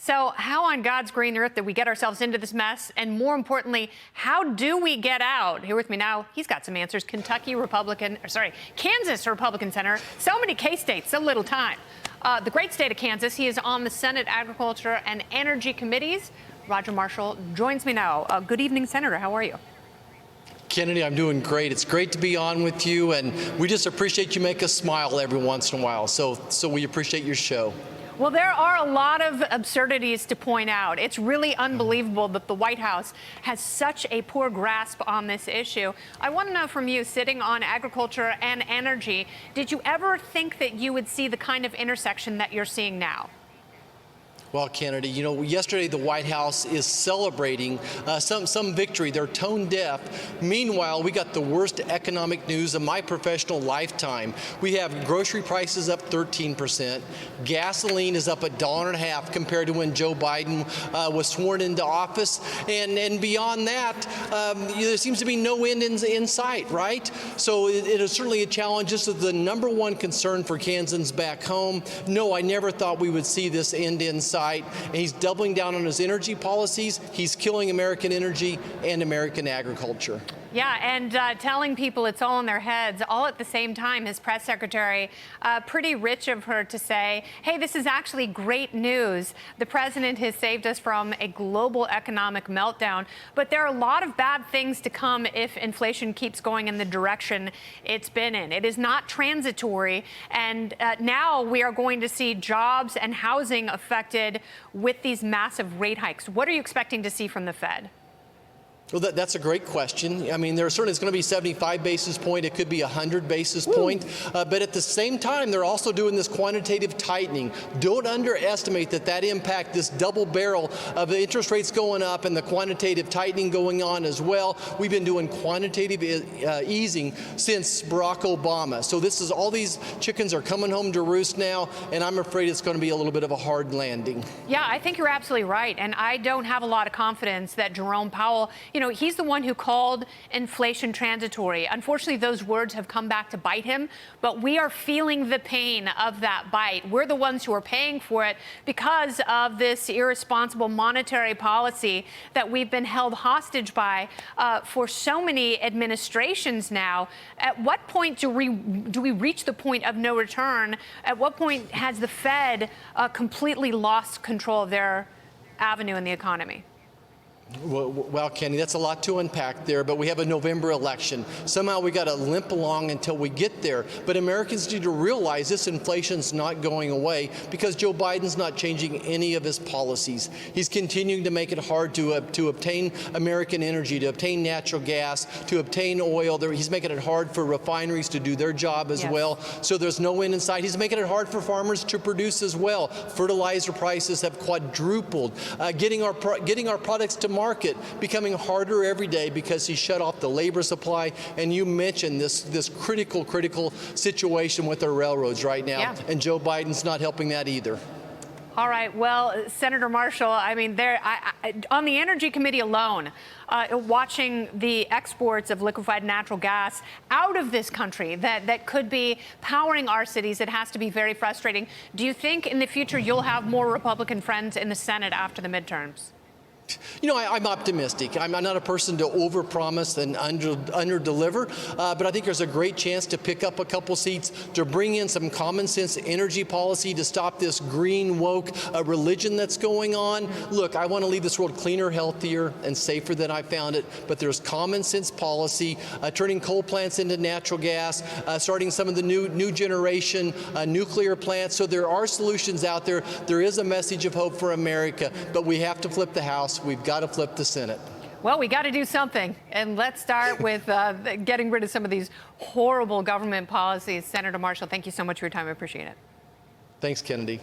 So how on God's green earth did we get ourselves into this mess? And more importantly, how do we get out? Here with me now, he's got some answers. Kansas Republican Senator. So many K-states, so little time. The great state of Kansas. He is on the Senate Agriculture and Energy Committees. Roger Marshall joins me now. Good evening, Senator. How are you? Kennedy, I'm doing great. It's great to be on with you, and we just appreciate you make us smile every once in a while. So we appreciate your show. Well, there are a lot of absurdities to point out. It's really unbelievable that the White House has such a poor grasp on this issue. I want to know from you, sitting on agriculture and energy, did you ever think that you would see the kind of intersection that you're seeing now? Well, Kennedy, you know, yesterday the White House is celebrating some victory. They're tone deaf. Meanwhile, we got the worst economic news of my professional lifetime. We have grocery prices up 13%. Gasoline is up $1.50 compared to when Joe Biden was sworn into office. And beyond that, there seems to be no end in sight, right? So it is certainly a challenge. This is the #1 concern for Kansans back home. No, I never thought we would see this end in sight. And he's doubling down on his energy policies. He's killing American energy and American agriculture. Yeah, and telling people it's all in their heads, all at the same time. His press secretary, pretty rich of her to say, hey, this is actually great news. The president has saved us from a global economic meltdown. But there are a lot of bad things to come if inflation keeps going in the direction it's been in. It is not transitory. And now we are going to see jobs and housing affected with these massive rate hikes. What are you expecting to see from the Fed? Well, that's a great question. I mean, there certainly is going to be 75 basis point. It could be 100 basis point. But at the same time, they're also doing this quantitative tightening. Don't underestimate that impact, this double barrel of the interest rates going up and the quantitative tightening going on as well. We've been doing quantitative easing since Barack Obama. So this is all these chickens are coming home to roost now, and I'm afraid it's going to be a little bit of a hard landing. Yeah, I think you're absolutely right. And I don't have a lot of confidence that Jerome Powell, you know, he's the one who called inflation transitory. Unfortunately, those words have come back to bite him, but we are feeling the pain of that bite. We're the ones who are paying for it because of this irresponsible monetary policy that we've been held hostage by for so many administrations now. At what point do we reach the point of no return? At what point has the Fed completely lost control of their avenue in the economy? Well, Kenny, that's a lot to unpack there, but we have a November election. Somehow we got to limp along until we get there. But Americans need to realize this inflation's not going away because Joe Biden's not changing any of his policies. He's continuing to make it hard to obtain American energy, to obtain natural gas, to obtain oil. He's making it hard for refineries to do their job as well. So there's no end in sight. He's making it hard for farmers to produce as well. Fertilizer prices have quadrupled. Getting our products to market becoming harder every day because he shut off the labor supply. And you mentioned this critical situation with our railroads right now. And Joe Biden's not helping that either. All right. Well, Senator Marshall, I mean, on the Energy Committee alone, watching the exports of liquefied natural gas out of this country that could be powering our cities, it has to be very frustrating. Do you think in the future you'll have more Republican friends in the Senate after the midterms? You know, I'm optimistic. I'm not a person to overpromise and underdeliver, but I think there's a great chance to pick up a couple seats, to bring in some common sense energy policy to stop this green woke religion that's going on. Look, I want to leave this world cleaner, healthier, and safer than I found it, but there's common sense policy, turning coal plants into natural gas, starting some of the new generation nuclear plants. So there are solutions out there. There is a message of hope for America, but we have to flip the House. We've got to flip the Senate. Well, we got to do something. And let's start with getting rid of some of these horrible government policies. Senator Marshall, thank you so much for your time. I appreciate it. Thanks, Kennedy.